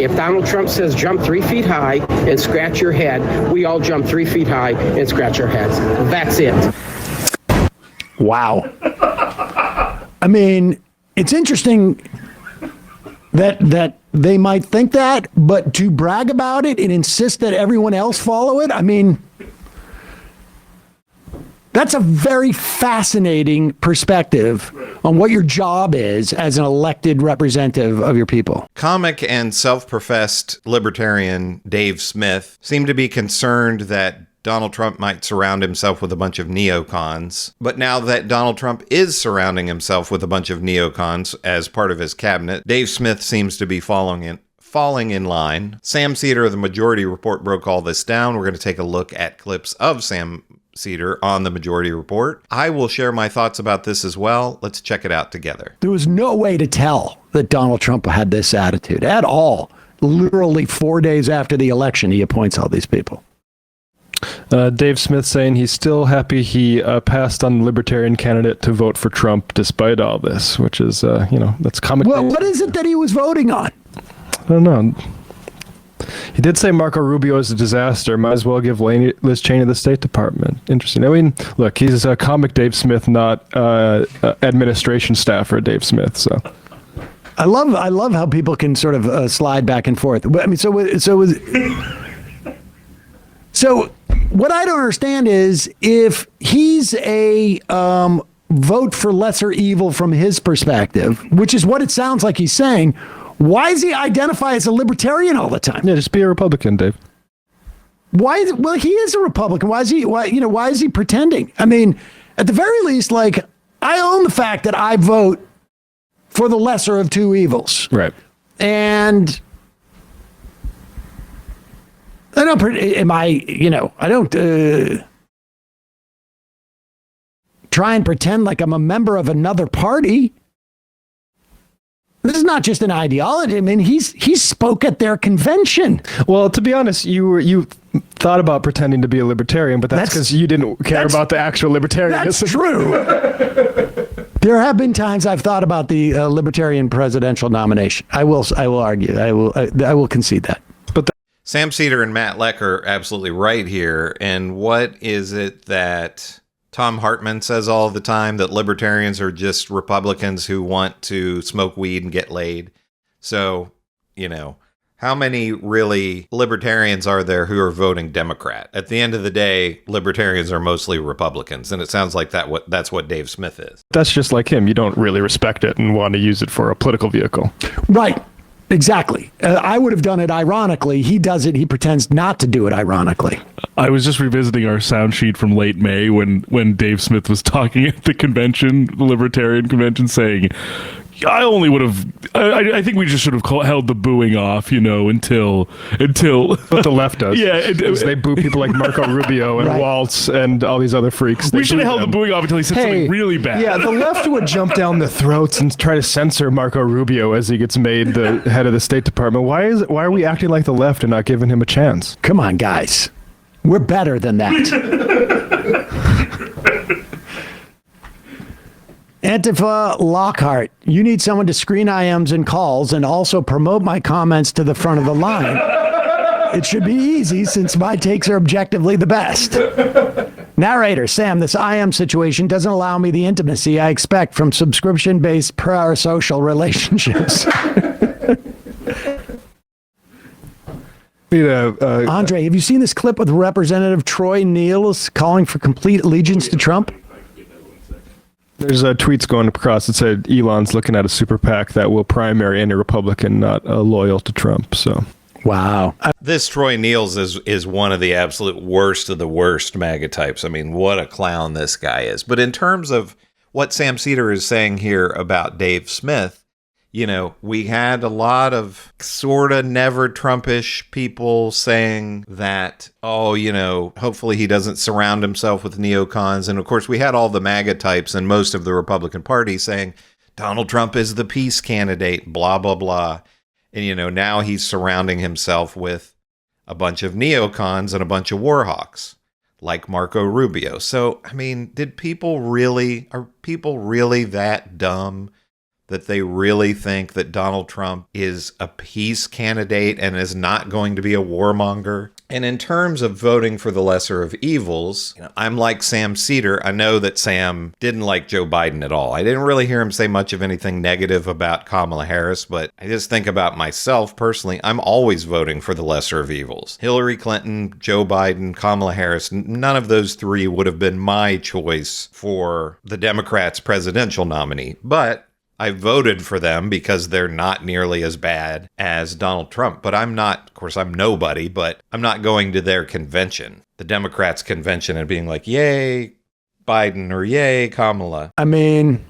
If Donald Trump says jump 3 feet high and scratch your head, we all jump 3 feet high and scratch our heads. That's it. Wow. I mean, it's interesting that they might think that, but to brag about it and insist that everyone else follow it, I mean, that's a very fascinating perspective on what your job is as an elected representative of your people. Comic and self-professed libertarian Dave Smith seemed to be concerned that Donald Trump might surround himself with a bunch of neocons. But now that Donald Trump is surrounding himself with a bunch of neocons as part of his cabinet, Dave Smith seems to be falling in line. Sam Seder of the Majority Report broke all this down. We're going to take a look at clips of Sam Seder on the Majority Report. I will share my thoughts about this as well. Let's check it out together. There was no way to tell that Donald Trump had this attitude at all. Literally 4 days after the election, he appoints all these people. Dave Smith saying he's still happy he passed on the Libertarian candidate to vote for Trump despite all this, which is, that's comic. Well, what is it that he was voting on? I don't know. He did say Marco Rubio is a disaster. Might as well give Liz Cheney the State Department. Interesting. I mean, look, he's a comic Dave Smith, not administration staffer Dave Smith. So I love how people can sort of slide back and forth. I mean, so what I don't understand is if he's a vote for lesser evil from his perspective, which is what it sounds like he's saying, why does he identify as a libertarian all the time? Yeah, just be a Republican, Dave. Well, he is a Republican. Why is he pretending? I mean, at the very least, like, I own the fact that I vote for the lesser of two evils. Right. And I don't try and pretend like I'm a member of another party. This is not just an ideology. I mean, he spoke at their convention. Well, to be honest, you thought about pretending to be a libertarian, but that's because you didn't care about the actual libertarianism. That's true. There have been times I've thought about the libertarian presidential nomination. I will argue. I will concede that. But Sam Seder and Matt Leck are absolutely right here. And what is it that Tom Hartman says all the time, that libertarians are just Republicans who want to smoke weed and get laid? So, how many really libertarians are there who are voting Democrat? At the end of the day, libertarians are mostly Republicans, and it sounds like that's what Dave Smith is. That's just like him. You don't really respect it and want to use it for a political vehicle. Right. Exactly. I would have done it ironically. He does it. He pretends not to do it ironically. I was just revisiting our sound sheet from late May when Dave Smith was talking at the convention, the Libertarian convention, saying, I only would have, I think we just should have held the booing off, until. But the left does. Yeah. They boo people like Marco Rubio and Right. Waltz and all these other freaks. We should have held the booing off until he said something really bad. Yeah, the left would jump down the throats and try to censor Marco Rubio as he gets made the head of the State Department. Why are we acting like the left and not giving him a chance? Come on, guys. We're better than that. Antifa Lockhart, you need someone to screen IMs and calls and also promote my comments to the front of the line. It should be easy since my takes are objectively the best. Narrator, Sam, this IM situation doesn't allow me the intimacy I expect from subscription-based parasocial relationships. Andre, have you seen this clip with Representative Troy Niels calling for complete allegiance to Trump? There's tweets going across that said Elon's looking at a super PAC that will primary any Republican not loyal to Trump. So, wow. This Troy Niels is one of the absolute worst of the worst MAGA types. I mean, what a clown this guy is. But in terms of what Sam Seder is saying here about Dave Smith, we had a lot of sort of never Trumpish people saying that, hopefully he doesn't surround himself with neocons. And of course, we had all the MAGA types and most of the Republican Party saying Donald Trump is the peace candidate, blah, blah, blah. And, now he's surrounding himself with a bunch of neocons and a bunch of war hawks like Marco Rubio. So, I mean, are people really that dumb that they really think that Donald Trump is a peace candidate and is not going to be a warmonger. And in terms of voting for the lesser of evils, I'm like Sam Seder. I know that Sam didn't like Joe Biden at all. I didn't really hear him say much of anything negative about Kamala Harris, but I just think about myself personally. I'm always voting for the lesser of evils. Hillary Clinton, Joe Biden, Kamala Harris, none of those three would have been my choice for the Democrats' presidential nominee. But I voted for them because they're not nearly as bad as Donald Trump. But I'm not, of course, I'm nobody, but I'm not going to their convention, the Democrats' convention, and being like, yay, Biden, or yay, Kamala. I mean,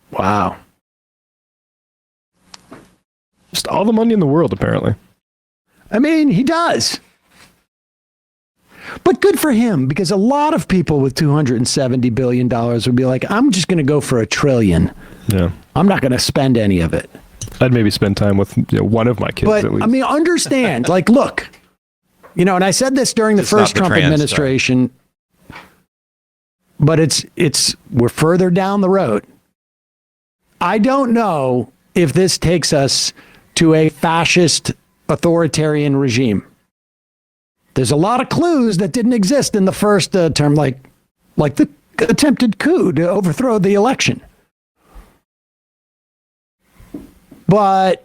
wow. Just all the money in the world, apparently. I mean, he does. But good for him, because a lot of people with $270 billion would be like, I'm just going to go for $1 trillion. Yeah. I'm not going to spend any of it. I'd maybe spend time with one of my kids But, at least. I mean, understand, like, look, and I said this during the It's first not the Trump trans administration, but we're further down the road. I don't know if this takes us to a fascist authoritarian regime. There's a lot of clues that didn't exist in the first term, like the attempted coup to overthrow the election. And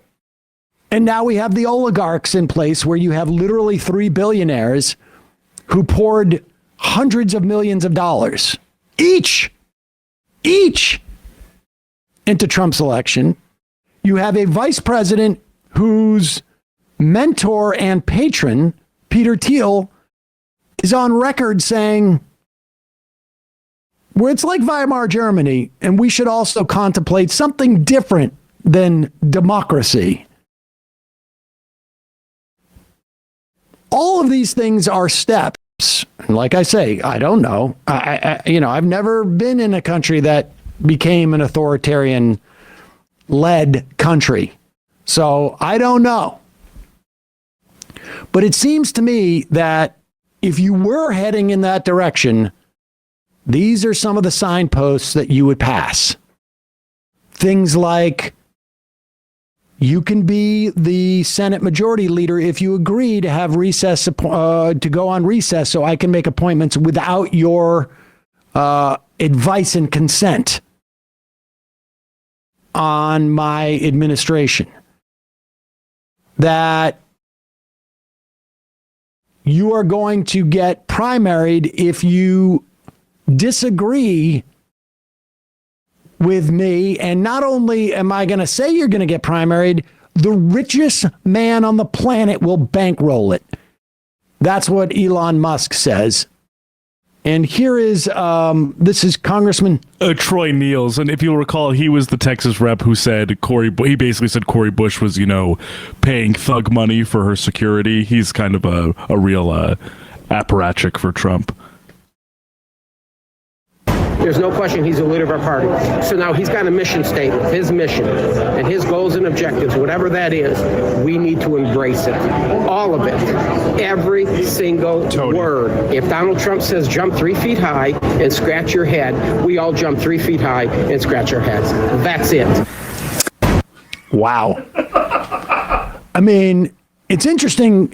now we have the oligarchs in place where you have literally 3 billionaires who poured hundreds of millions of dollars each into Trump's election. You have a vice president whose mentor and patron, Peter Thiel, is on record saying, where it's like Weimar Germany, and we should also contemplate something different than democracy. All of these things are steps. And like I say, I don't know. I've never been in a country that became an authoritarian led country. So I don't know. But it seems to me that if you were heading in that direction, these are some of the signposts that you would pass. Things like, you can be the Senate Majority Leader if you agree to have recess, to go on recess so I can make appointments without your advice and consent on my administration. That you are going to get primaried if you disagree with me. And not only am I going to say you're going to get primaried, the richest man on the planet will bankroll it. That's what Elon Musk says. And here is, this is Congressman Troy Niels, and if you'll recall, he was the Texas rep who said he basically said Cori Bush was, paying thug money for her security. He's kind of a real apparatchik for Trump. There's no question he's the leader of our party. So now he's got a mission statement, his mission, and his goals and objectives, whatever that is, we need to embrace it. All of it. Every single word. If Donald Trump says jump 3 feet high and scratch your head, we all jump 3 feet high and scratch our heads. That's it. Wow. I mean, it's interesting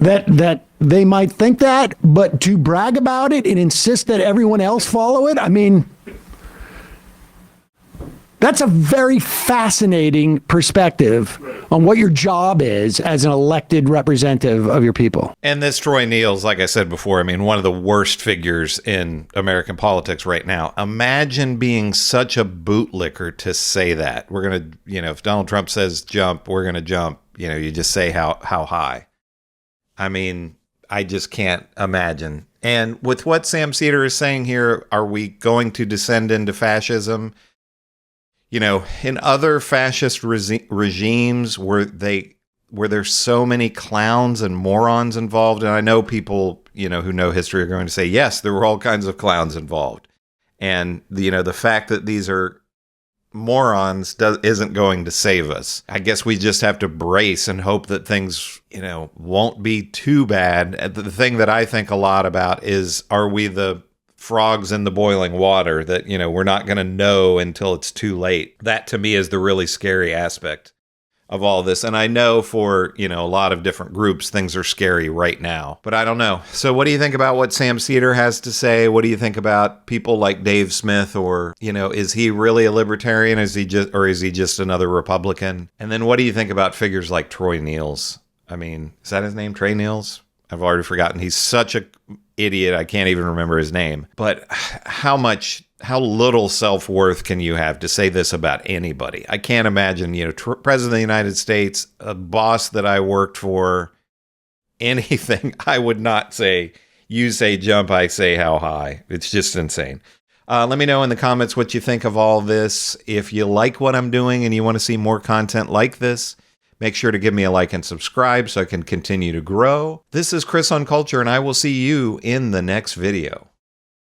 that they might think that, but to brag about it and insist that everyone else follow it, I mean, that's a very fascinating perspective on what your job is as an elected representative of your people. And this Troy Niels, like I said before, one of the worst figures in American politics right now. Imagine being such a bootlicker to say that. We're going to, if Donald Trump says jump, we're going to jump. You just say how high. I just can't imagine. And with what Sam Seder is saying here, are we going to descend into fascism? In other fascist regimes where there's so many clowns and morons involved, and I know people, who know history are going to say, yes, there were all kinds of clowns involved. And, the fact that these are morons isn't going to save us. I guess we just have to brace and hope that things, won't be too bad. The thing that I think a lot about is, are we the frogs in the boiling water that, we're not going to know until it's too late. That to me is the really scary aspect of all this. And I know for, a lot of different groups, things are scary right now, but I don't know. So what do you think about what Sam Seder has to say? What do you think about people like Dave Smith, or, is he really a libertarian? Is he just another Republican? And then what do you think about figures like Troy Niels? I mean, is that his name? Trey Niels? I've already forgotten. He's such a idiot. I can't even remember his name. But how little self-worth can you have to say this about anybody? I can't imagine, President of the United States, a boss that I worked for, anything. I would not say, you say jump, I say how high. It's just insane. Let me know in the comments what you think of all this. If you like what I'm doing and you want to see more content like this, make sure to give me a like and subscribe so I can continue to grow. This is Chris on Culture, and I will see you in the next video.